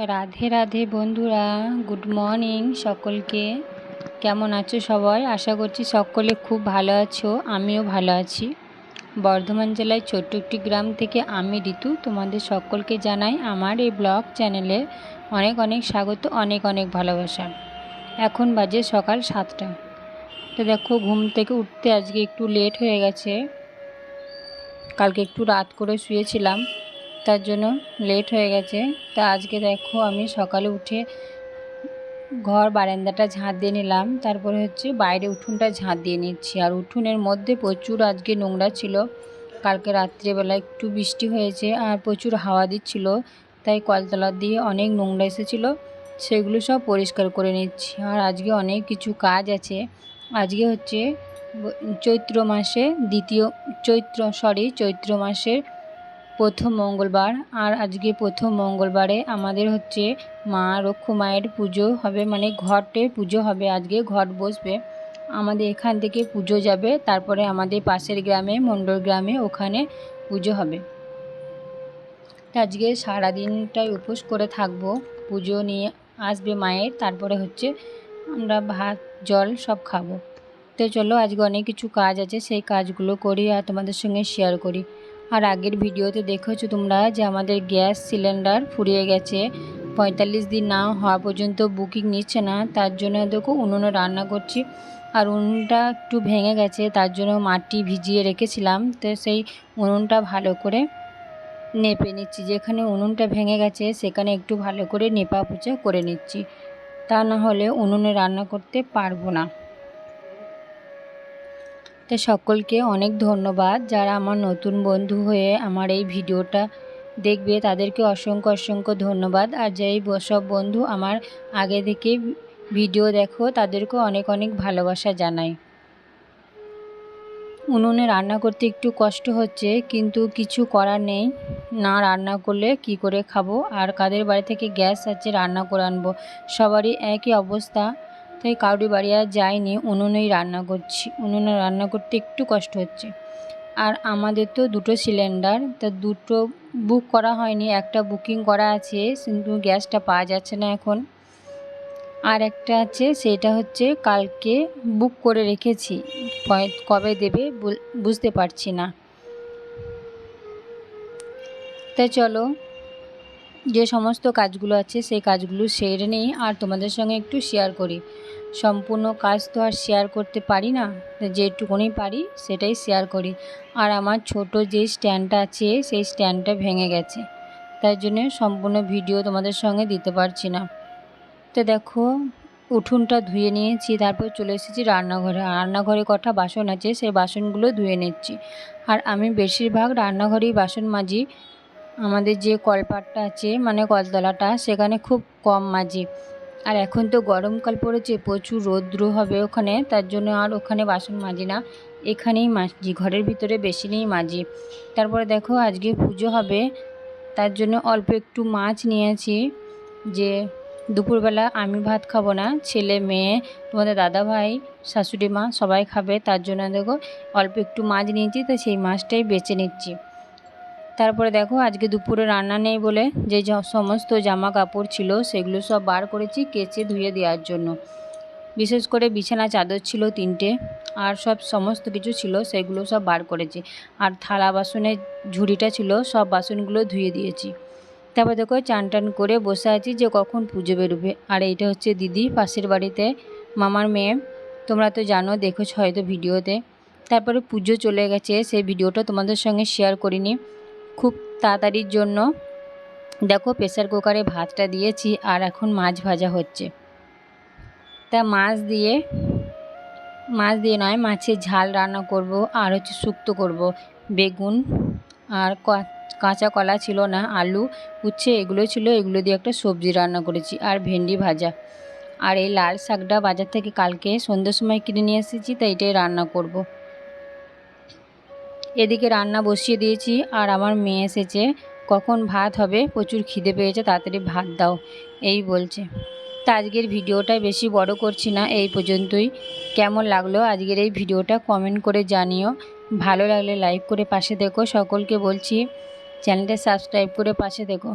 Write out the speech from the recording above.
রাধে রাধে বন্ধুরা, good morning সকলকে। কেমন আছো সবাই? আশা করছি সকলে খুব ভালো আছো, আমিও ভালো আছি। বর্ধমান জেলায় ছোট্ট একটি গ্রাম থেকে আমি ঋতু তোমাদের সকলকে জানাই আমার এই ব্লগ চ্যানেলে অনেক অনেক স্বাগত, অনেক অনেক ভালোবাসা। এখন বাজে সকাল 7টা। তো দেখো, ঘুম থেকে উঠতে আজকে একটু লেট হয়ে গেছে। কালকে একটু রাত করে শুয়েছিলাম, তার জন্য লেট হয়ে গেছে। তা আজকে দেখো, আমি সকালে উঠে ঘর বারান্দাটা ঝাঁট দিয়ে নিলাম, তারপরে বাইরে উঠোনটা ঝাঁট দিয়ে নিচ্ছি। আর উঠোনের মধ্যে প্রচুর আজকে নোংরা ছিল। কালকে রাত্রেবেলা একটু বৃষ্টি হয়েছে আর প্রচুর হাওয়া দিচ্ছিল, তাই কলতলা দিয়ে অনেক নোংরা এসেছিল, সেগুলো সব পরিষ্কার করে নিচ্ছি। আর আজকে অনেক কিছু কাজ আছে। আজকে চৈত্র মাসের প্রথম মঙ্গলবার। আর আজকে প্রথম মঙ্গলবারে আমাদের মা রক্ষু মায়ের পুজো হবে, মানে ঘটে পুজো হবে। আজকে ঘট বসবে, আমাদের এখান থেকে পুজো যাবে, তারপরে আমাদের পাশের গ্রামে মণ্ডল গ্রামে ওখানে পুজো হবে। আজকে সারাদিনটাই উপোস করে থাকবো, পুজো নিয়ে আসবে মায়ের, তারপরে আমরা ভাত জল সব খাবো। তো চলো, আজকে অনেক কিছু কাজ আছে, সেই কাজগুলো করি আর তোমাদের সঙ্গে শেয়ার করি। আর আগের ভিডিওতে দেখেছো তোমরা যে আমাদের গ্যাস সিলিন্ডার ফুরিয়ে গেছে, 45 দিন না হওয়া পর্যন্ত বুকিং নিচ্ছে না। তার জন্য দেখো উনুনে রান্না করছি। আর উনুনটা একটু ভেঙে গেছে, তার জন্য মাটি ভিজিয়ে রেখেছিলাম, তো সেই উনুনটা ভালো করে নেপে নিচ্ছি। যেখানে উনুনটা ভেঙে গেছে সেখানে একটু ভালো করে নেপা পোছা করে নিচ্ছি, তা না হলে উনুনে রান্না করতে পারবো না। তো সকলকে অনেক ধন্যবাদ, যারা আমার নতুন বন্ধু হয়ে আমার এই ভিডিওটা দেখবে তাদেরকে অসংখ্য অসংখ্য ধন্যবাদ। আর যেই সব বন্ধু আমার আগে থেকে ভিডিও দেখো তাদেরকেও অনেক অনেক ভালোবাসা জানাই। উনুনে রান্না করতে একটু কষ্ট হচ্ছে, কিন্তু কিছু করার নেই, না রান্না করলে কি করে খাবো। আর কাদের বাড়ি থেকে গ্যাস আছে রান্না করে আনবো, সবারই একই অবস্থা, তাই কাউরি বাড়ি আর যায়নি, উনুনেই রান্না করছি। উনুনে রান্না করতে একটু কষ্ট হচ্ছে। আর আমাদের তো দুটো সিলিন্ডার, তা দুটো বুক করা হয়নি, একটা বুকিং করা আছে, কিন্তু গ্যাসটা পাওয়া যাচ্ছে না এখন। আর একটা আছে, সেটা কালকে বুক করে রেখেছি, কবে দেবে বুঝতে পারছি না। তাই চলো, যে সমস্ত কাজগুলো আছে সেই কাজগুলো সেরে নিই আর তোমাদের সঙ্গে একটু শেয়ার করি। সম্পূর্ণ কাজ তো আর শেয়ার করতে পারি না, যেটুকুনি পারি সেটাই শেয়ার করি। আর আমার ছোট যে স্ট্যান্ডটা আছে সেই স্ট্যান্ডটা ভেঙে গেছে, তাই জন্য সম্পূর্ণ ভিডিও তোমাদের সঙ্গে দিতে পারছি না। তো দেখো, উঠোনটা ধুয়ে নিয়েছি, তারপর চলে এসেছি রান্নাঘরে। রান্নাঘরে কটা বাসন আছে, সেই বাসনগুলো ধুয়ে নিচ্ছি। আর আমি বেশিরভাগ রান্নাঘরেই বাসন মাজি। আমাদের যে কলপাটটা আছে, মানে কলতলাটা, সেখানে খুব কম মাজি। আর এখন তো গরমকাল পড়েছে, প্রচুর রৌদ্র হবে ওখানে, তার জন্য আর ওখানে বাসন মাজি না, এখানেই মাজি, ঘরের ভিতরে বেশি নেই মাজি। তারপরে দেখো, আজকে পুজো হবে, তার জন্য অল্প একটু মাছ নিয়েছি। যে দুপুরবেলা আমি ভাত খাবো না, ছেলে মেয়ে, তোমাদের দাদা ভাই, শাশুড়ি মা সবাই খাবে, তার জন্য দেখো অল্প একটু মাছ নিয়েছি, তো সেই মাছটাই বেছে নিচ্ছি। তারপরে দেখো, আজকে দুপুরে রান্না নেই বলে যে সমস্ত জামা কাপড় ছিল সেগুলো সব বার করেছি কেচে ধুয়ে দেওয়ার জন্য। বিশেষ করে বিছানা চাদর ছিল 3টে, আর সমস্ত কিছু ছিল, সেগুলো সব বার করেছি। আর থালা বাসনের ঝুড়িটা ছিল, সব বাসনগুলো ধুয়ে দিয়েছি। তারপর দেখো, চান টান করে বসে আছি যে কখন পুজো বেরোবে। আর এইটা দিদি, পাশের বাড়িতে মামার মেয়ে, তোমরা তো জানো, দেখেছ হয়তো ভিডিওতে। তারপরে পুজো চলে গেছে, সেই ভিডিওটা তোমাদের সঙ্গে শেয়ার করিনি। খুব তাড়াতাড়ির জন্য দেখো প্রেসার কুকারে ভাতটা দিয়েছি, আর এখন মাছ ভাজা হচ্ছে। তা মাছ দিয়ে নয়, মাছের ঝাল রান্না করব, আর শুক্তো করব। বেগুন আর কাঁচা কলা ছিল না, আলু উচ্ছে এগুলো ছিল, এগুলো দিয়ে একটা সবজি রান্না করেছি, আর ভেন্ডি ভাজা। আর এই লাল শাকটা বাজার থেকে কালকে সন্ধ্যের সময় কিনে নিয়ে এসেছি, তাই এটাই রান্না করব। এদিকে রান্না বসিয়ে দিয়েছি, আর আমার মেয়ে এসেছে, কখন ভাত হবে, প্রচুর খিদে পেয়েছে, তাড়াতাড়ি ভাত দাও এই বলছে। তা আজকের ভিডিওটা বেশি বড় করছি না, এই পর্যন্তই। কেমন লাগলো আজকের এই ভিডিওটা কমেন্ট করে জানিও। ভালো লাগলে লাইক করে পাশে দেখো। সকলকে বলছি চ্যানেলটা সাবস্ক্রাইব করে পাশে দেখো।